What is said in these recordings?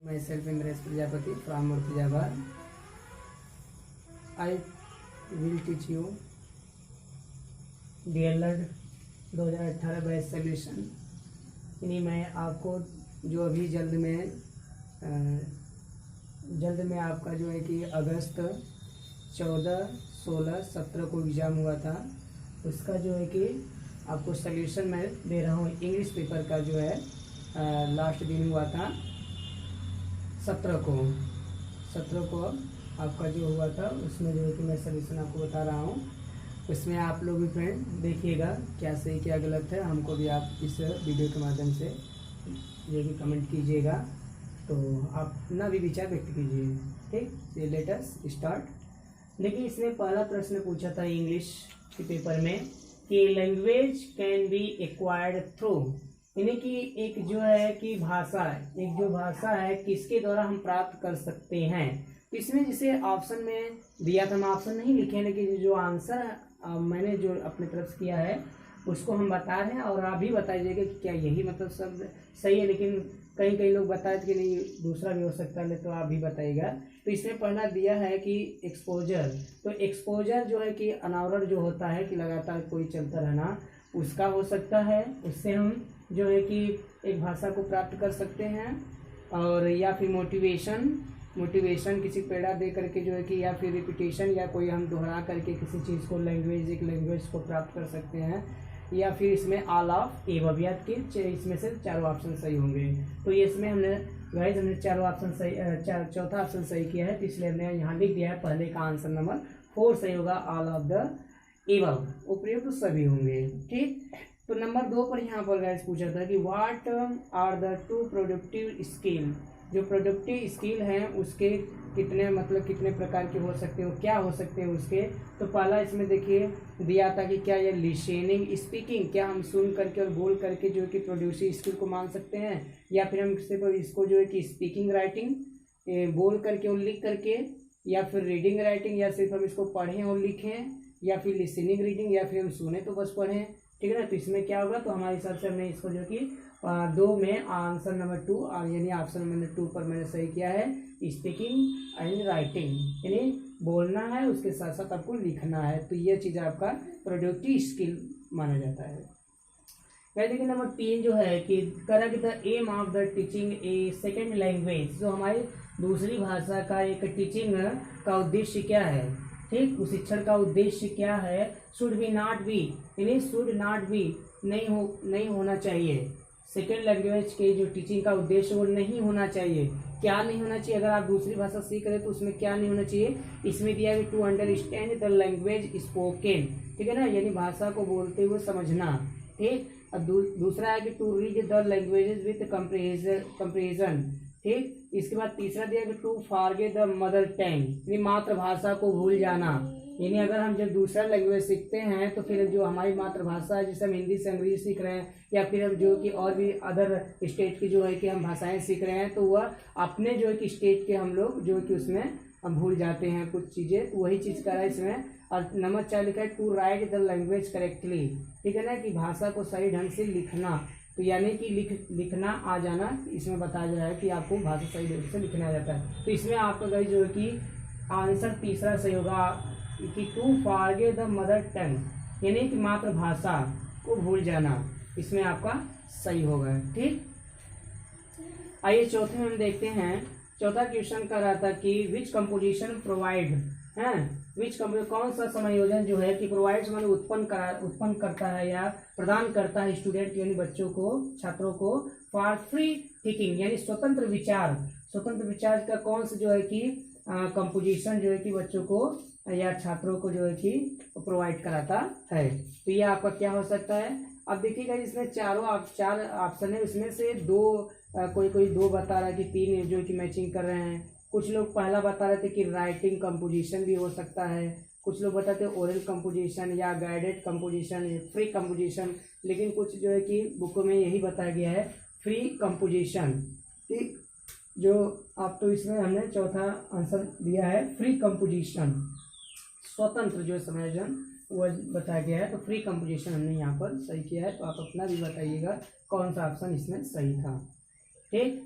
Myself Imresh Prajapati from Murtazabad. I will teach you DLED 2018 batch solution. यानी मैं आपको जो अभी जल्द में आपका जो है कि अगस्त 14, 16, 17 को एग्ज़ाम हुआ था, उसका जो है कि आपको सोल्यूशन मैं दे रहा हूँ। इंग्लिश पेपर का जो है लास्ट दिन हुआ था 17 को आपका जो हुआ था, उसमें जो है कि मैं सोल्यूशन आपको बता रहा हूँ। उसमें आप लोग भी फ्रेंड देखिएगा क्या सही क्या गलत है, हमको भी आप इस वीडियो के माध्यम से जो कि कमेंट कीजिएगा, तो आप अपना भी विचार व्यक्त कीजिए। ठीक, ये लेट अस स्टार्ट। देखिए, इसमें पहला प्रश्न पूछा था इंग्लिश के पेपर में कि language can be acquired through, यानी कि एक जो है कि भाषा है किसके द्वारा हम प्राप्त कर सकते हैं। तो इसमें जिसे ऑप्शन में दिया था, हम ऑप्शन नहीं लिखे, लेकिन जो आंसर मैंने जो अपने तरफ से किया है उसको हम बता रहे हैं, और आप भी बताइएगा कि क्या यही मतलब सब सही है। लेकिन कई लोग बताए कि नहीं दूसरा भी हो सकता है, तो आप भी बताइएगा। तो इसमें पढ़ना दिया है कि एक्सपोजर, तो एक्सपोजर जो है कि अनावरण जो होता है कि लगातार कोई चलता रहना, उसका हो सकता है। उससे हम जो है कि एक भाषा को प्राप्त कर सकते हैं। और या फिर मोटिवेशन किसी प्रेरणा दे करके जो है कि, या फिर रिपीटेशन, या कोई हम दोहरा करके किसी चीज़ को एक लैंग्वेज को प्राप्त कर सकते हैं। या फिर इसमें ऑल ऑफ एबव, या कि इसमें से चारों ऑप्शन सही होंगे। तो ये इसमें हमने चारों ऑप्शन सही, चौथा ऑप्शन सही किया है, तो इसलिए हमने यहाँ लिख दिया है पहले का आंसर नंबर 4 सही होगा, ऑल ऑफ द एबव, उपयुक्त तो सभी होंगे। ठीक, तो नंबर 2 पर यहाँ पर गाइस पूछा था कि what are the 2 productive skill, जो प्रोडक्टिव स्किल हैं उसके कितने प्रकार के हो सकते हो, क्या हो सकते हैं उसके। तो पहला इसमें देखिए दिया था कि क्या ये लिसनिंग, स्पीकिंग, क्या हम सुन करके और बोल करके जो है कि प्रोड्यूसिव स्किल को मान सकते हैं, या फिर हम इसको जो है कि स्पीकिंग, राइटिंग, बोल करके और लिख करके, या फिर रीडिंग, राइटिंग, या सिर्फ हम इसको पढ़ें और लिखें, या फिर लिसनिंग, रीडिंग, या फिर हम सुने तो बस पढ़ें। ठीक है ना, तो इसमें क्या होगा, तो हमारे हिसाब से हमने इसको जो कि 2 में आंसर नंबर 2, यानी ऑप्शन नंबर 2 पर मैंने सही किया है, स्पीकिंग एंड राइटिंग, यानी बोलना है उसके साथ साथ आपको लिखना है। तो ये चीज़ आपका प्रोडक्टिव स्किल माना जाता है। देखिए नंबर 3 जो है कि correct the aim of the teaching a second language, जो हमारी दूसरी भाषा का एक टीचिंग का उद्देश्य क्या है। ठीक, उस शिक्षण का उद्देश्य क्या है। शुड बी नॉट बी, यानी शुड नॉट बी, नहीं होना चाहिए। सेकेंड लैंग्वेज के जो टीचिंग का उद्देश्य वो नहीं होना चाहिए। क्या नहीं होना चाहिए, अगर आप दूसरी भाषा सीख रहे हैं तो उसमें क्या नहीं होना चाहिए। इसमें दिया है to understand the language spoken, ठीक है ना, यानी भाषा को बोलते हुए समझना। ठीक, अब दूसरा है कि to read the languages with comparison. ठीक, इसके बाद तीसरा दिया कि to forget the mother tongue, यानी मातृभाषा को भूल जाना। यानी अगर हम जब दूसरा लैंग्वेज सीखते हैं तो फिर जो हमारी मातृभाषा है, जैसे हम हिंदी से अंग्रेजी सीख रहे हैं, या फिर हम जो कि और भी अदर स्टेट की जो है कि हम भाषाएं सीख रहे हैं, तो वह अपने जो है कि स्टेट के हम लोग जो है कि उसमें हम भूल जाते हैं कुछ चीज़ें। तो वही चीज़ करा है इसमें। और नंबर 4 लिखा है to write the language correctly, ठीक है ना, कि भाषा को सही ढंग से लिखना। तो यानी कि लिखना आ जाना, इसमें बताया जा रहा है कि आपको भाषा सही ढंग से लिखना आ जाता है। तो इसमें आपका गाइस जो है कि आंसर तीसरा सही होगा कि to forget the mother tongue, यानी कि मातृभाषा को भूल जाना, इसमें आपका सही होगा। ठीक, आइए चौथे में हम देखते हैं। चौथा क्वेश्चन कर रहा था कि विच कंपोजिशन प्रोवाइड है, कौन सा समायोजन जो है कि प्रोवाइड्स माने उत्पन्न करता है या प्रदान करता है स्टूडेंट, यानी बच्चों को, छात्रों को, फॉर फ्री थिंकिंग, यानी स्वतंत्र विचार का कौन सा जो है कि कंपोजिशन जो है कि बच्चों को या छात्रों को जो है कि प्रोवाइड कराता है। तो ये आपका क्या हो सकता है। अब देखिएगा इसमें चार ऑप्शन है, उसमें से 2 कोई 2 बता रहा है कि 3 जो कि मैचिंग कर रहे हैं। कुछ लोग पहला बता रहे थे कि राइटिंग कंपोजिशन भी हो सकता है, कुछ लोग बताते हैं ओरल कंपोजिशन या गाइडेड कंपोजिशन, फ्री कंपोजिशन, लेकिन कुछ जो है कि बुकों में यही बताया गया है फ्री कंपोजिशन। ठीक, जो आप तो इसमें हमने चौथा आंसर दिया है फ्री कंपोजिशन, स्वतंत्र जो समायोजन वो बताया गया है। तो फ्री कंपोजिशन हमने यहाँ पर सही किया है। तो आप अपना भी बताइएगा कौन सा ऑप्शन इसमें सही था। ठीक,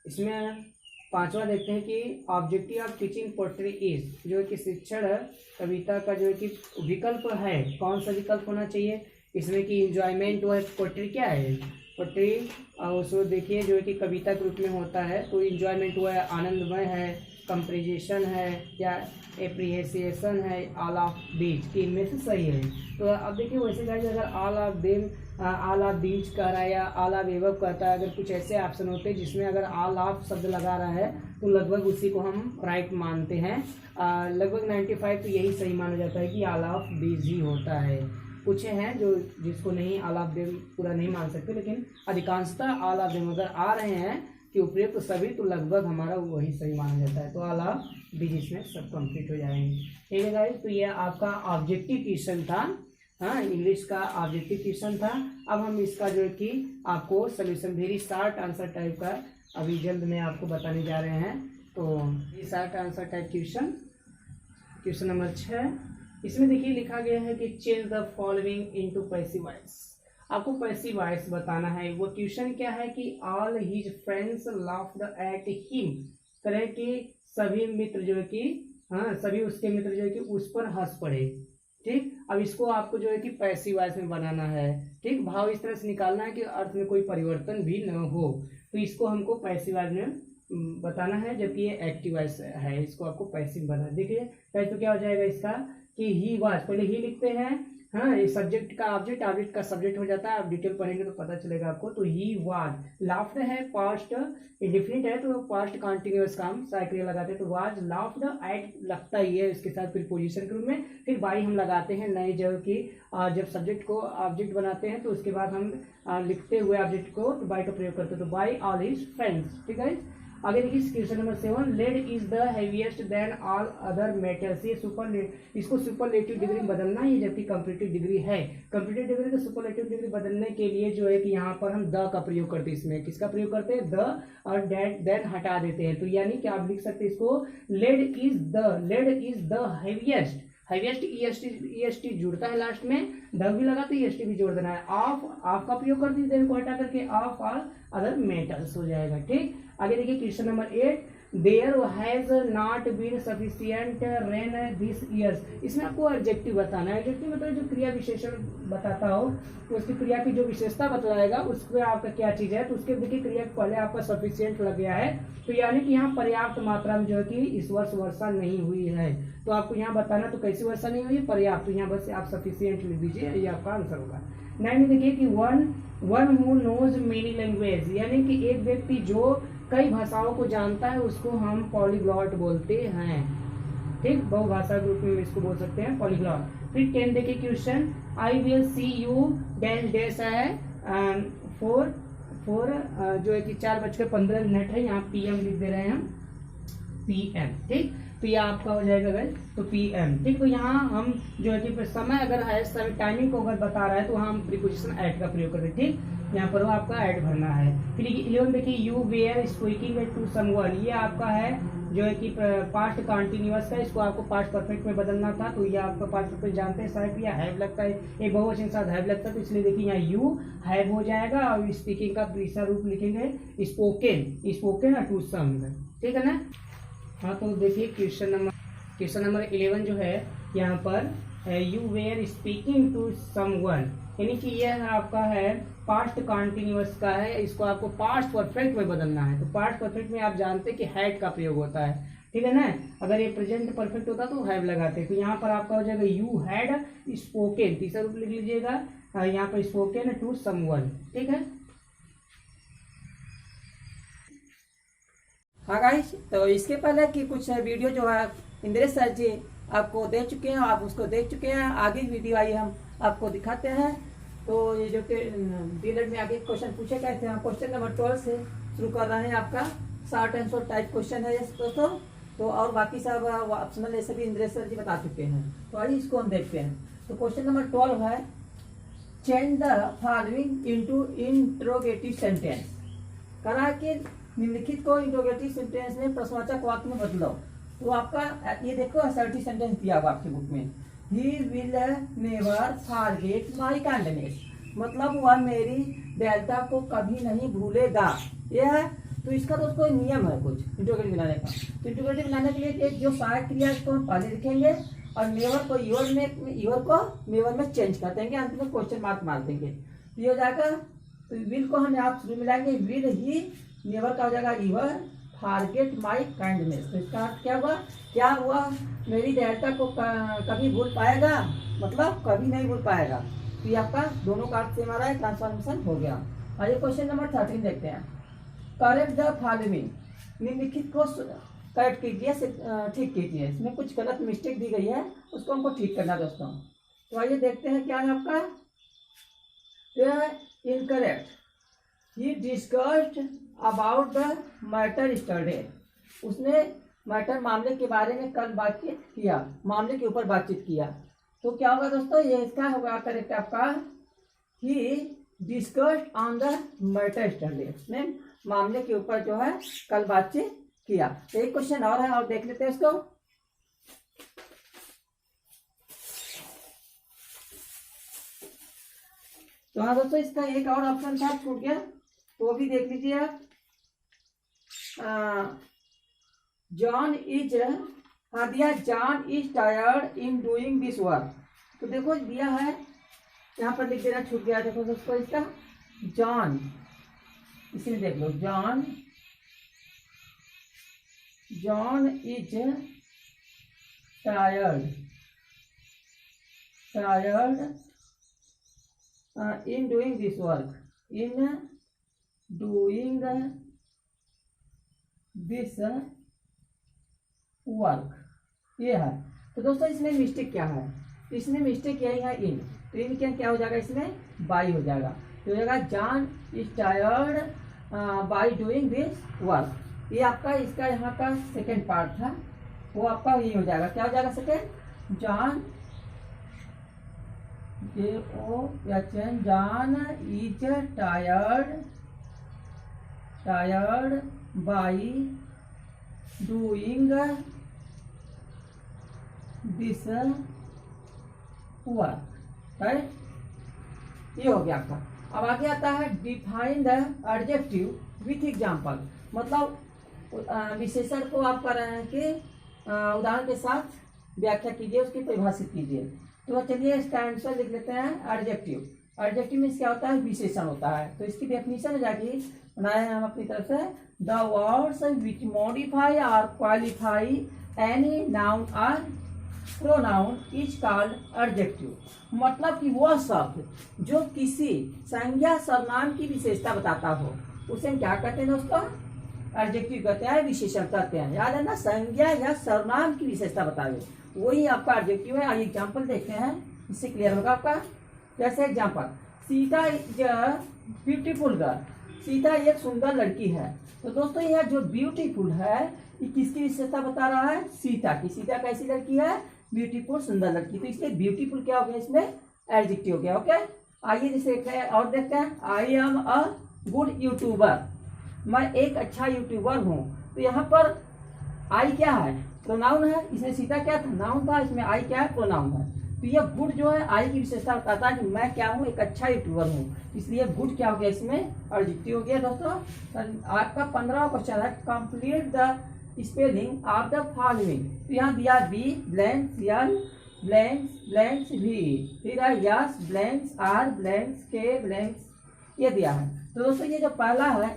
इसमें पांचवा देखते हैं कि objective of teaching poetry is, जो है कि शिक्षण कविता का जो है कि विकल्प है, कौन सा विकल्प होना चाहिए इसमें कि इंजॉयमेंट वो है। पोएट्री क्या है, पोएट्री उसको देखिए जो है कि कविता के रूप में होता है, तो इंजॉयमेंट हुआ है, आनंदमय है, कंप्रिजिएशन है या एप्रिसिएशन है, ऑल ऑफ दीज कि इनमें से सही है। तो अब देखिए वैसे गाइस अगर ऑल ऑफ दीज कह रहा है या ऑल ऑफ एबव कहता है, अगर कुछ ऐसे ऑप्शन होते हैं जिसमें अगर ऑल ऑफ शब्द लगा रहा है तो लगभग उसी को हम राइट मानते हैं। लगभग 95 तो यही सही माना जाता है कि ऑल ऑफ दीज ही होता है। कुछ हैं जो जिसको नहीं ऑल ऑफ देम पूरा नहीं मान सकते, लेकिन अधिकांशतः ऑल ऑफ देम अगर आ रहे हैं कि उपयुक्त तो सभी, तो लगभग हमारा वही सही माना जाता है। तो ऑल ऑफ दीज इसमें सब कंप्लीट हो जाएंगे। ठीक है गाइस, तो ये आपका ऑब्जेक्टिव क्वेश्चन था, हाँ इंग्लिश का ऑब्जेक्टिव क्वेश्चन था। अब हम इसका जो है कि आपको solution very short answer type का अभी जल्द में आपको बताने जा रहे हैं। तो ये short answer type question number 6, इसमें देखिए लिखा गया है कि change the following into passive voice. आपको पैसिव वॉइस बताना है। वो क्वेश्चन क्या है कि all his friends laughed at him, करें कि सभी मित्र जो है कि हाँ सभी उसके मित्र जो है कि उस पर हंस पड़े। ठीक, अब इसको आपको जो है कि पैसिव वॉइस में बनाना है। ठीक, भाव इस तरह से निकालना है कि अर्थ में कोई परिवर्तन भी न हो, तो इसको हमको पैसिव वॉइस में बताना है, जबकि ये एक्टिव वॉइस है, इसको आपको पैसिव बनाना है। देखिए पहले तो क्या हो जाएगा इसका कि ही वाज, पहले ही लिखते हैं, हाँ ये सब्जेक्ट का ऑब्जेक्ट, ऑब्जेक्ट का सब्जेक्ट हो जाता है। आप डिटेल पढ़ेंगे तो पता चलेगा आपको। तो ही वाज, लाफ्ड है पास्ट इंडेफिनिट है तो पास्ट कंटिन्यूअस का हम साइक्रिया लगाते हैं, तो वाज लाफ्ड एट लगता ही है इसके साथ प्रीपोजिशन के रूप में। फिर बाई हम लगाते हैं नए जगह की, जब सब्जेक्ट को ऑब्जेक्ट बनाते हैं तो उसके बाद हम लिखते हुए ऑब्जेक्ट को बाई का प्रयोग करते हैं, तो बाई ऑल हिज फ्रेंड्स। ठीक है, आगे देखिए question number 7, lead is the heaviest than all other metals. ये इसको सुपरलेटिव डिग्री में बदलना है, जबकि कंपैरेटिव डिग्री है। कंपैरेटिव डिग्री को सुपरलेटिव डिग्री बदलने के लिए जो है कि यहाँ पर हम द का प्रयोग करते हैं। इसमें किसका प्रयोग करते हैं, द, और देन हटा देते हैं। तो यानी कि आप लिख सकते हैं इसको lead is the heaviest. Heaviest E S T जुड़ता है लास्ट में, द भी लगा तो ईएसटी भी जोड़ देना है। ऑफ का प्रयोग कर दीजिए, को हटा करके ऑफ ऑल अदर मेटल्स हो जाएगा। ठीक, आगे देखिए question number 8, there has not been sufficient rain this years. इसमें आपको एडजेक्टिव बताना है। एडजेक्टिव मतलब जो क्रिया विशेषण बताता हो, तो उसकी क्रिया की जो विशेषता बतलाएगा उसमें आपका क्या चीज है। तो उसके देखिए क्रिया पहले आपका सफिशिएंट लग गया है, तो यानी कि यहाँ पर्याप्त मात्रा में जो है कि इस वर्ष वर्षा नहीं हुई है। तो आपको यहाँ बताना तो कैसी वर्षा नहीं हुई, पर्याप्त, तो यहाँ बस आप सफिशिएंट लिख दीजिए, ये आपका आंसर होगा। 9 देखिए कि one who knows many language, यानी कि एक व्यक्ति जो कई भाषाओं को जानता है उसको हम पॉलीग्लॉट बोलते हैं। ठीक, बहुभाषा के रूप में इसको बोल सकते हैं पॉलीग्लॉट। फिर 10 देखिए question, I will see you dash dash है फोर जो है कि 4:15 है, यहाँ PM लिख दे रहे हैं हम, PM। ठीक, तो ये आपका हो जाएगा गाइस, तो PM। ठीक, तो यहाँ हम जो है कि समय अगर है, समय टाइमिंग को अगर बता रहा है तो हम प्रीपोजिशन एट का प्रयोग करते हैं। ठीक, यहाँ पर आपका ऐड भरना है। फिर 11 देखिए, you were speaking to someone, ये आपका है जो है कि पास्ट कंटिन्यूअस का, इसको आपको पास्ट परफेक्ट में बदलना था। तो ये आपका पास्ट परफेक्ट जानते हैं शायद, या हैव लगता है, एक बहुवचन के साथ हैव लगता है, तो इसलिए देखिए यहाँ यू हैव हो जाएगा, और स्पीकिंग का तीसरा रूप लिखेंगे स्पोकन टू सम। ठीक है ना, हाँ। तो देखिए क्वेश्चन नंबर 11 जो है यहाँ पर you were speaking to someone, यानी कि यह आपका है पास्ट कंटिन्यूअस का है, इसको आपको पास्ट परफेक्ट में बदलना है। तो पास्ट परफेक्ट में आप जानते हैं कि हैड का प्रयोग होता है। ठीक है ना, अगर ये प्रेजेंट परफेक्ट होता तो हैव लगाते हैं। तो यहाँ पर आपका हो जाएगा यू हैड स्पोकन, तीसरा रूप लिख लीजिएगा यहाँ पर स्पोकन टू समवन। ठीक है, हाँ गाइस, तो इसके पहले कि कुछ वीडियो जो है इंद्रेश सर जी आपको दे चुके हैं, आप उसको देख चुके हैं। आगे वीडियो आई हम आपको दिखाते हैं। तो ये जो कि डीएलएड में आगे क्वेश्चन पूछे गए थे, हम क्वेश्चन नंबर 12 से शुरू कर रहे हैं। आपका शॉर्ट आंसर टाइप क्वेश्चन है दोस्तों। तो और बाकी सब ऑप्शनल ऐसे भी इंद्रेश सर जी बता चुके हैं। तो आइए इसको हम देखते हैं। तो क्वेश्चन नंबर 12 है, change the following into interrogative sentence. करा कि निम्नलिखित को इंट्रोगेटिव सेंटेंस में प्रश्नवाचक वाक्य में बदलो। तो आपका ये देखो असर्टिव सेंटेंस दिया हुआ आपके बुक में, he will never forget my kindness, मतलब वह मेरी दयालुता को कभी नहीं भूलेगा। यह तो इसका दोस्तों नियम है कुछ इंट्रोगेटिव बनाने का। तो इंट्रोगेटिव बनाने के लिए एक जो सहायक क्रिया है इसको हम पहले लिखेंगे और नेवर को यूर को मेवर में चेंज कर देंगे, अंत में क्वेश्चन मार्क मार देंगे। तो ये हो जाएगा, तो विल को हम यहाँ शुरू मिलाएंगे, विल ही, नेवर का हो जाएगा यूर, फॉरगेट माई काइंडनेस। तो इसका अर्थ क्या हुआ, क्या हुआ, मेरी दयालुता को कभी भूल पाएगा, मतलब कभी नहीं भूल पाएगा। तो ये आपका दोनों का अर्थ से हमारा ट्रांसफॉर्मेशन हो गया। आइए क्वेश्चन नंबर 13 देखते हैं। करेक्ट द फॉलोइंग, निम्नलिखित को करेक्ट कीजिए, ठीक कीजिए। इसमें कुछ गलत मिस्टेक दी गई है, उसको हमको ठीक करना दोस्तों। तो आइए देखते हैं क्या है आपका। Incorrect, he discussed about the matter study, उसने मैटर मामले के बारे में कल बातचीत किया, मामले के ऊपर बातचीत किया। तो क्या होगा दोस्तों, ये इसका होगा करेक्ट आपका, ही discussed on the matter study, उसने मामले के ऊपर जो है कल बातचीत किया। तो एक क्वेश्चन और है और देख लेते हैं इसको। तो हाँ दोस्तों, इसका एक और ऑप्शन था छूट गया, तो वो भी देख लीजिए आप। जॉन इज, हाँ दिया, John is tired in doing this work. तो देखो दिया है यहाँ पर, लिख देना छूट गया। देखो दोस्तों इसका जॉन, इसमें देख लो, John is tired in doing this work, in doing this work, ये है। तो दोस्तों इसमें मिस्टेक क्या है, इसमें मिस्टेक यही है इन, तो इन क्या हो जाएगा, इसमें बाई हो जाएगा। तो हो जाएगा John is tired by doing this work. ये आपका इसका यहाँ का सेकेंड पार्ट था, वो आपका यही हो जाएगा। क्या हो जाएगा second, John JOHN, John is tired by doing this work, right. ये हो गया आपका। अब आगे आता है define the adjective with example, मतलब विशेषण को आप कर रहे हैं कि उदाहरण के साथ व्याख्या कीजिए, उसकी परिभाषित कीजिए। तो चलिए इसका आंसर लिख लेते हैं एडजेक्टिव। एडजेक्टिव में क्या होता है, विशेषण होता है। तो इसकी डेफिनेशन हो जाएगी, बनाए हैं हम अपनी तरफ से, द वर्ड्स विच मॉडिफाई और क्वालिफाई एनी नाउन और प्रोनाउन इज कॉल्ड एडजेक्टिव। मतलब कि वह शब्द जो किसी संज्ञा सर्वनाम की विशेषता बताता हो, उसे हम क्या कहते हैं दोस्तों, एडजेक्टिव कहते हैं, विशेषण कहते हैं। याद है ना, संज्ञा या सर्वनाम की विशेषता बतावे, वही आपका एडजेक्टिव है। आइए एग्जांपल देखते हैं, इससे क्लियर होगा आपका। जैसे example, Sita is beautiful girl, Sita एक सुंदर लड़की है। तो दोस्तों यह जो ब्यूटीफुल है, ये किसकी विशेषता बता रहा है, सीता की। सीता कैसी लड़की है, ब्यूटीफुल, सुंदर लड़की। तो इसलिए ब्यूटीफुल क्या हो गया, इसमें एडजेक्टिव हो गया। ओके, आइए जैसे और देखते हैं। I am a good YouTuber, मैं एक अच्छा यूट्यूबर हूँ। तो यहाँ पर आई क्या है, प्रोनाउन है। इसमें सीता क्या था, नाउन था, इसमें आई क्या है, प्रोनाउन है। तो ये गुड जो है आई की विशेषता बताता है कि मैं क्या हूँ, एक अच्छा यूट्यूबर हूँ। इसलिए गुड क्या हो गया, इसमें एडजेक्टिव हो गया। दोस्तों आपका 15वां क्वेश्चन है, complete the spelling of the following. तो यहाँ दिया बी ब्लैंक्स यल ब्लैंक्स भी, फिर है यस ब्लैंक्स आर ब्लैंक्स के ब्लैंक्स, ये दिया है। तो दोस्तों ये जो पहला है,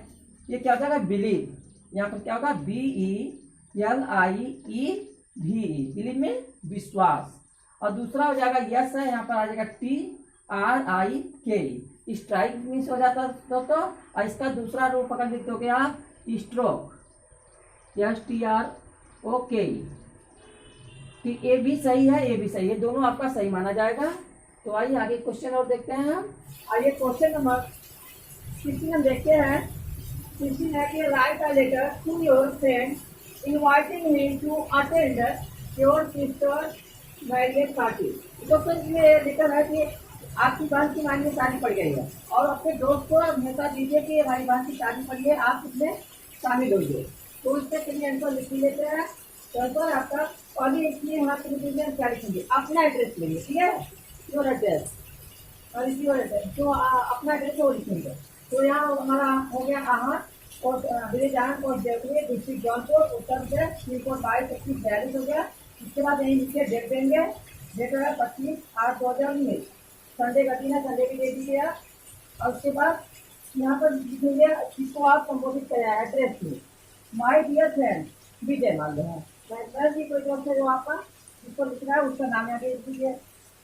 ये क्या हो जाएगा, बिलीव। यहाँ पर क्या होगा, BELIEVE, बिलीव में विश्वास। और दूसरा हो जाएगा यस है, यहाँ पर आ जाएगा TRIKE, स्ट्राइक मीन्स हो जाता है दोस्तों। और इसका दूसरा रूप पकड़ लेते हो गया आप, स्ट्रोक, STROKE। तो ये भी सही है, ये भी सही है, दोनों आपका सही माना जाएगा। तो आइए आगे क्वेश्चन और देखते हैं हम। आइए क्वेश्चन नंबर 16 हम देखते हैं। 16 है कि write a letter to your friend inviting him to attend your sister marriage party. तो इसमें लेटर है कि आपकी बहन की मांग में शादी पड़ गई है और अपने दोस्त को हमेशा दीजिए कि हमारी बहन की शादी पड़ी है, आप इसमें शामिल होइए। तो इससे चलिए आंसर लिख लेते हैं। तो आंसर आपका पहले इसमें यहाँ पर क्या लिखेंगे, अपना एड्रेस लेंगे, ठीक है, योर एड्रेस, और इसी योर एड्रेस जो अपना एड्रेस है वो लिखेंगे। तो यहाँ हमारा हो गया आहट विलेजान code Deori district Jaunpur Uttar Pradesh pin code 2241 हो गया। इसके बाद यहीं नीचे डेट देंगे, डेट है 25/8/2019, संडे का दिन है, संडे भी दे दीजिए आप। और उसके बाद यहाँ पर लिखेंगे किसको आप संबोधित करें एड्रेस में, माय डियर फ्रेंड विजय मान लो है, मैं भी कोई जॉब है जो आपका जिसको लिखना है उसका नाम यहाँ पे लिख दीजिए।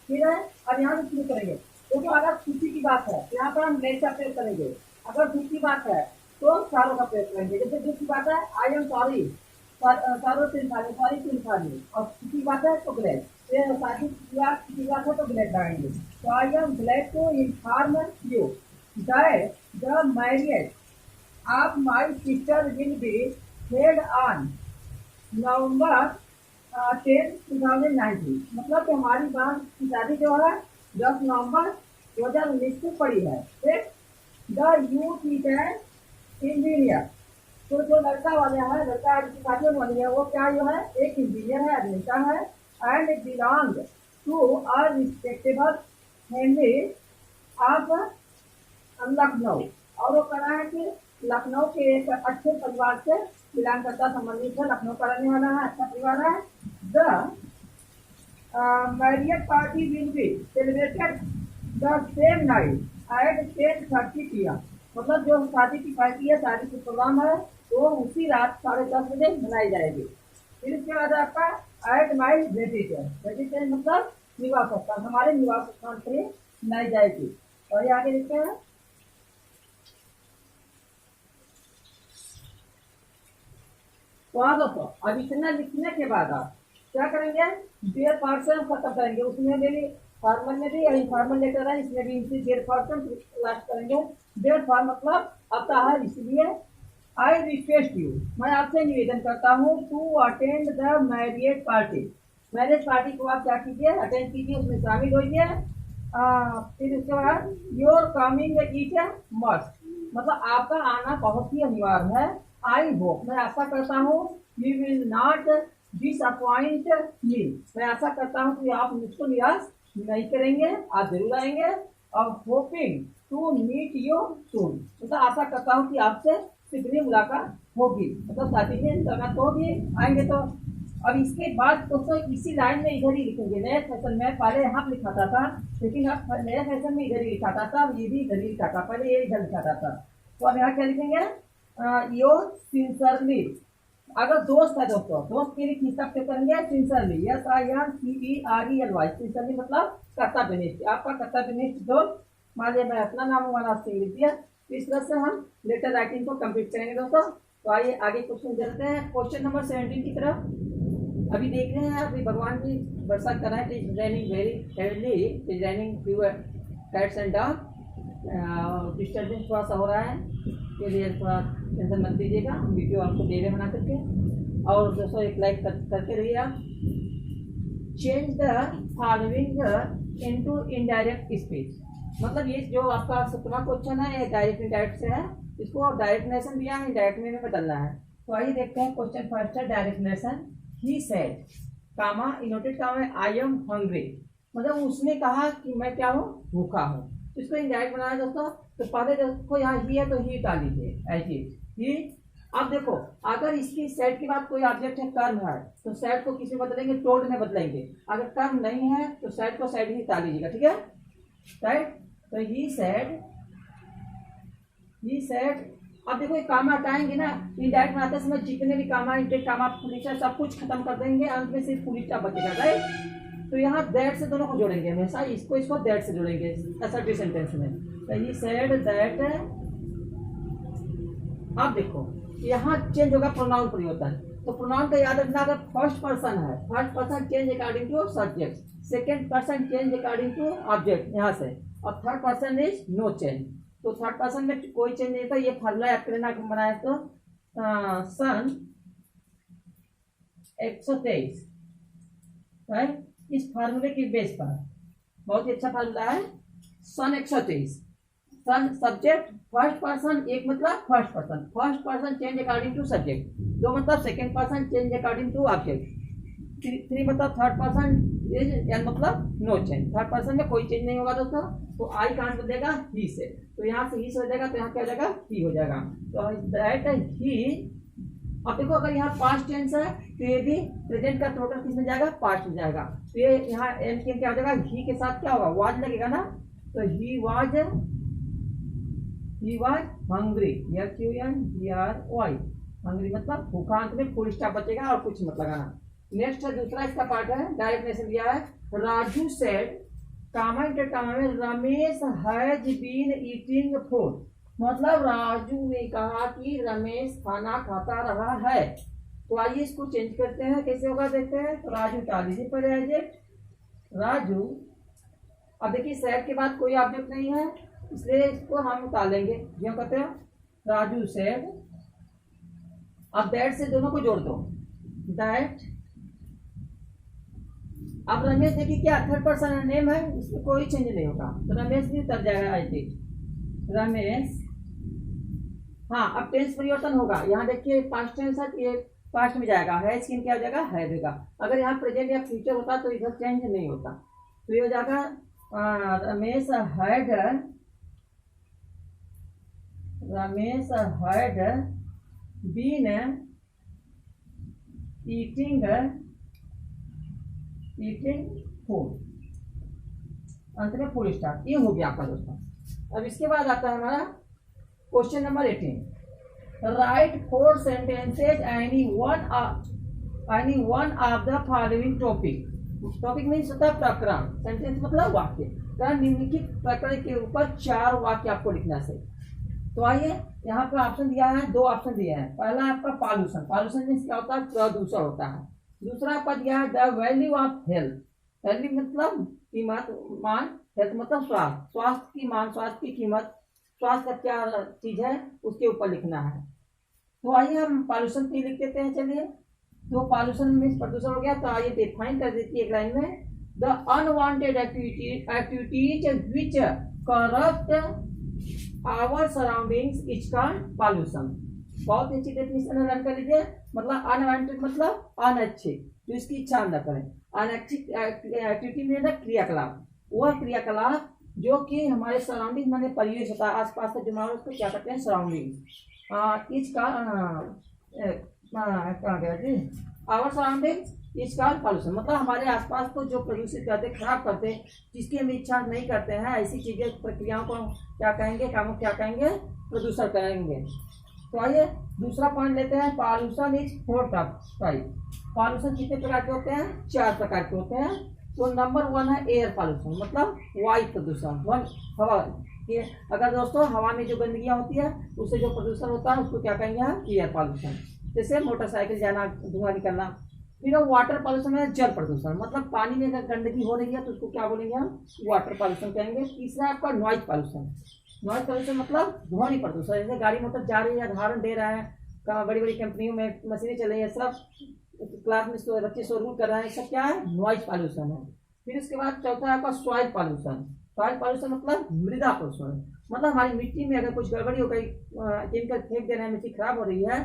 ठीक है, अब यहाँ से शुरू करेंगे। देखो अगर खुशी की बात है यहाँ पर हम मेरे का प्रयोग करेंगे, अगर दुख की बात है तो चारों का प्रयोग करेंगे। जैसे दुख की बात है आई एम सॉरी, चारों सिंफानी, सॉरी सिंफानी, और खुशी की बात है तो ग्लैड, शादी की बात है तो ग्लैड लगाएंगे। तो I am glad to inform you that the marriage of my sister will be held on November 10, 2019। मतलब कि हमारी बहन की शादी जो है 10 नवंबर 2019 को पड़ी है। The youth is an engineer, तो जो लड़का वाला है, लड़का जिसकी शादी वाली है वो क्या जो है एक इंजीनियर है, अभियंता है। And belong to a respectable family of Lucknow, और वो कहना है कि लखनऊ के एक अच्छे परिवार से बिलोंग करता, संबंधित है, लखनऊ का रहने वाला है, अच्छा परिवार है। The marriage party will be celebrated the same night at 10:30 PM। मतलब जो शादी की पार्टी है, शादी की प्रोग्राम है, वो उसी रात 10:30 बजे मनाई जाएगी। फिर इसके बाद आपका एट माई रेजिडेंस मतलब निवास स्थान, हमारे निवास स्थान से मनाई जाएगी। और ये आगे लिखते हैं स्वागत। अब इतना लिखने के बाद आप क्या करेंगे, डेयर पर्सन खत्म करेंगे, उसमें भी फॉर्मल में भी यही फॉर्मल लेटर है, इसमें भी इनसे डेयर पर्सन लास्ट करेंगे। डेयर फॉर्म मतलब आता है, इसलिए आई रिक्वेस्ट यू, मैं आपसे निवेदन करता हूँ, to attend the marriage party. Marriage party को आप क्या कीजिए, अटेंड कीजिए, उसमें शामिल होइए। फिर उसके बाद your coming is a must, मतलब आपका आना बहुत ही अनिवार्य है। आई होप, मैं आशा करता हूँ, यू विल नॉट डिसअपॉइंट मी, मैं आशा करता हूँ कि आप मुझको निराश नहीं करेंगे, आप जरूर आएंगे। और hoping to meet you soon, मतलब आशा करता हूँ कि आपसे शीघ्र मुलाकात होगी, मतलब शादी में मुलाकात होगी, आएंगे तो। अब इसके बाद दोस्तों इसी लाइन में इधर ही लिखेंगे, नए फैशन में पहले यहाँ लिखाता था, लेकिन अब नए फैशन में इधर ही लिखाता था, ये भी इधर ही लिखाता, पहले ये इधर लिखाता था। तो अब यहाँ क्या लिखेंगे, योर सिंसरली, अगर दोस्त है दोस्तों, दोस्त के लिए किसका प्रयोग करेंगे, सिंसरली, SINCERELY, सिंसरली मतलब कर्तव्यनिष्ठ, आपका कर्तव्यनिष्ठ दोस्त। मान लीजिए मैं अपना नाम वाला सिंह लिख दिया। इस तरह से हम लेटर राइटिंग को कंप्लीट करेंगे दोस्तों। तो आइए आगे क्वेश्चन देखते हैं, क्वेश्चन नंबर 17 की तरफ। अभी देख रहे हैं, अभी भगवान जी वर्षा कर रहे हैं, is raining very heavily, is raining few cats and dog, disturbance थोड़ा सा हो रहा है, के लिए थोड़ा टेंशन मत लीजिएगा, वीडियो आपको दे रहे बना करके। और दोस्तों एक लाइक करके रहिए आप। Change the following into indirect speech, मतलब ये जो आपका 17वां क्वेश्चन है ये डायरेक्ट इनडायरेक्ट से है, इसको डायरेक्ट नेशन दिया है, इनडायरेक्ट में बदलना है। तो आइए देखते हैं क्वेश्चन फर्स्ट है direct narration. He said comma inverted comma I am hungry, मतलब उसने कहा कि मैं क्या हूँ, भूखा हूँ। तो इसको इनडायरेक्ट बनाया दोस्तों, तो पहले देखो यहाँ ही है तो ही डाल लीजिए एज इट ही। अब देखो अगर इसकी सेड के बाद कोई ऑब्जेक्ट है, कर्म है, तो सेड को किसी में बदलेंगे, टोल्ड में बदलेंगे। अगर कर्म नहीं है तो सेड को सेड ही डाल लीजिएगा, ठीक है, राइट। तो ही सेड, अब देखो ये कामा हटाएंगे ना, इनडायरेक्ट बनाते समय जितने भी कामा, इंटेड कामा, पुलिस सब कुछ खत्म कर देंगे, अंत में सिर्फ पुलिस बचेगा, राइट। तो यहाँ दैट से दोनों को जोड़ेंगे हमेशा, इसको दैट से जोड़ेंगे असर्टिव सेंटेंस में। तो ही सेड दैट, अब देखो यहाँ चेंज होगा प्रोनाउन परिवर्तन। तो प्रोनाउन का याद रखना, अगर फर्स्ट पर्सन है, first person change according to subject, second person change according to object यहाँ से, और third person is no change. तो थर्ड पर्सन में कोई चेंज नहीं था, ये फार्मूला आपके लेना बनाया। तो सन 123, राइट, इस फार्मूले की बेस पर बहुत ही अच्छा फार्मूला है, son 123। Son subject, first person, एक मतलब first person change according to subject, दो मतलब second person change according to object, three मतलब थर्ड पर्सन एन मतलब नो चेंज, थर्ड पर्सन में कोई चेंज नहीं होगा दोस्तों। तो आई कहाँ बदलेगा, ही से, तो यहाँ से ही से हो जाएगा, तो यहाँ क्या हो जाएगा, ही हो जाएगा। तो दैट ही, अब देखो अगर यहाँ पास्ट टेंस है तो ये भी प्रेजेंट का टोटल किस में जाएगा, पास्ट में जाएगा। तो ये यहाँ एन के क्या हो जाएगा, ही के साथ क्या होगा, वाज लगेगा ना, तो he was hungry, HUNGRY, hungry मतलब भूखा, अंत में फुल स्टॉप बचेगा और कुछ मत लगाना। नेक्स्ट है दूसरा इसका पार्ट है, डायरेक्ट नेशन दिया है, राजू सेड कामा में Ramesh has been eating food, मतलब राजू ने कहा कि रमेश खाना खाता रहा है। तो आइए इसको चेंज करते हैं, कैसे होगा देखते हैं। तो राजू टाल दीजिए पहले एजेक्ट, राजू, अब देखिए सेड के बाद कोई ऑब्जेक्ट नहीं है इसलिए इसको हम उतारेंगे, क्यों कहते हैं राजू सेड। अब दैट से दोनों को जोड़ दो, दैट। अब रमेश देखिए क्या थर्ड पर्सन नेम है, इसमें कोई चेंज नहीं होगा, तो रमेश भी उतर जाएगा आई थिंक, रमेश। हाँ अब टेंस परिवर्तन होगा, यहाँ देखिए पास्ट टेंस है, ये पास्ट में जाएगा, है स्किन क्या हो जाएगा, है देगा। अगर यहाँ प्रेजेंट या फ्यूचर होता तो इधर चेंज नहीं होता, तो ये हो जाएगा Ramesh had been eating food, अंत में फुल स्टॉप, ये हो गया आपका दोस्तों। अब इसके बाद आता है हमारा question number 18, right 4 sentences any one of the following topic. Topic means होता है प्रकरण, सेंटेंस मतलब वाक्य, तो निम्नलिखित प्रकरण के ऊपर 4 वाक्य आपको लिखना है। तो आइए यहाँ पर ऑप्शन दिया है, 2 ऑप्शन दिए हैं। पहला आपका पॉल्यूशन, पॉल्यूशन मीन्स क्या होता है, प्रदूषण होता है। दूसरा आपका दिया है the value of health, value मतलब कीमत, मान, हेल्थ मतलब स्वास्थ्य, स्वास्थ्य की मान, स्वास्थ्य की कीमत, स्वास्थ्य का क्या चीज है उसके ऊपर लिखना है। तो आइए हम पॉल्यूशन पे लिख देते हैं, चलिए। तो पॉल्यूशन मीन्स प्रदूषण हो गया, तो आइए डिफाइन कर देती है एक लाइन में, the unwanted activities which corrupt our surroundings is called pollution. बहुत अच्छी डेफिनेशन लर्न कर लीजिए, मतलब अनवांटेड मतलब अनच्छे, जो इसकी इच्छा न करें। अनच्छी एक्टिविटी में ना क्रियाकलाप, वह क्रियाकलाप जो कि हमारे सराउंडिंग माने परिवेश होता है, आसपास का जो माहौल, उसको क्या कहते हैं, सराउंडिंग। इसका कहाँ गया जी, our surroundings is called pollution, मतलब हमारे आसपास को जो प्रदूषित करते, खराब करते, जिसकी हम इच्छा नहीं करते हैं, ऐसी चीजें, प्रक्रियाओं को क्या कहेंगे, कामों क्या कहेंगे, प्रदूषण कहेंगे। तो आइए दूसरा पॉइंट लेते हैं, पॉल्यूशन इज 4 टाइप। पॉल्यूशन कितने प्रकार के होते हैं, 4 प्रकार के होते हैं। तो नंबर 1 है एयर पॉल्यूशन, मतलब वायु प्रदूषण, हवा के, अगर दोस्तों हवा में जो गंदगियां होती है उससे जो प्रदूषण होता है उसको क्या कहेंगे हम, एयर पॉल्यूशन, जैसे मोटरसाइकिल जाना, धुआं निकलना। फिर वाटर पॉल्यूशन है जल प्रदूषण, मतलब पानी में अगर गंदगी हो रही है तो उसको क्या बोलेंगे हम, वाटर पॉल्यूशन कहेंगे। तीसरा आपका नॉइज पॉल्यूशन, नॉइज पॉल्यूशन मतलब ध्वनि प्रदूषण, जैसे गाड़ी मोटर जा रही है, हॉर्न दे रहा है, कहाँ बड़ी बड़ी कंपनियों में मशीनें चल रही है, सब क्लास में बच्चे शोरगुल कर रहे हैं, सब क्या है, नॉइज पॉल्यूशन है। फिर इसके बाद चौथा है आपका सॉइल पॉल्यूशन। सॉइल पॉल्यूशन मतलब मृदा प्रदूषण, मतलब हमारी मिट्टी में अगर कुछ गड़बड़ी हो गई, केमिकल फेंक दे रहे हैं, मिट्टी खराब हो रही है,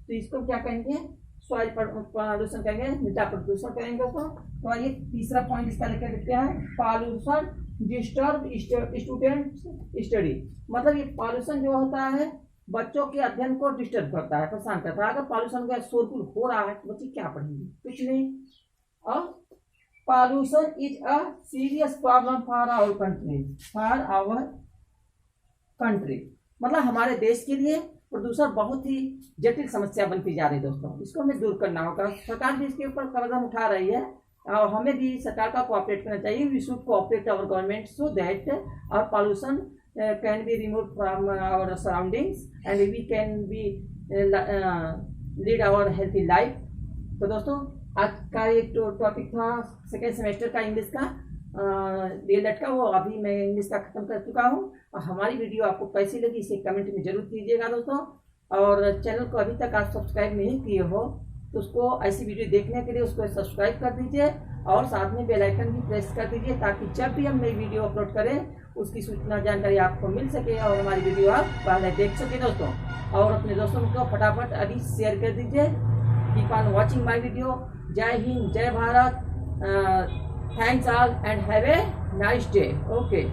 तो इसको क्या कहेंगे, सॉइल पॉल्यूशन कहेंगे, मृदा प्रदूषण कहेंगे उसको। तो आइए तीसरा पॉइंट इसका लेकर देखते हैं, पॉल्यूशन डिस्टर्ब स्टूडेंट स्टडी, मतलब ये पॉल्यूशन जो होता है बच्चों के अध्ययन को डिस्टर्ब करता है, परेशान करता है। अगर पॉल्यूशन का शोरगुल हो रहा है तो बच्चे क्या पढ़ेंगे, कुछ नहीं। और pollution is a serious problem for our country, मतलब हमारे देश के लिए प्रदूषण बहुत ही जटिल समस्या बनती जा रही है दोस्तों, इसको हमें दूर करना होगा। सरकार भी इसके ऊपर कदम उठा रही है और हमें भी सरकार का कोऑपरेट करना चाहिए। We should cooperate our government so that our pollution can be removed from our surroundings and we can be lead our healthy life। तो दोस्तों आज का एक टॉपिक था सेकेंड सेमेस्टर का इंग्लिश का, डीएलएड का, वो अभी मैं इंग्लिश का खत्म कर चुका हूँ। और हमारी वीडियो आपको कैसी लगी इसे कमेंट में जरूर कीजिएगा दोस्तों। और चैनल को अभी तक आप सब्सक्राइब नहीं किए हो तो उसको ऐसी वीडियो देखने के लिए उसको सब्सक्राइब कर दीजिए और साथ में बेल आइकन भी प्रेस कर दीजिए, ताकि जब भी हम नई वीडियो अपलोड करें उसकी सूचना जानकारी आपको मिल सके और हमारी वीडियो आप पहले देख सके दोस्तों। और अपने दोस्तों को फटाफट अभी शेयर कर दीजिए। Keep on watching my video. जय हिंद, जय Bharat. Thanks all and have a nice day. Okay.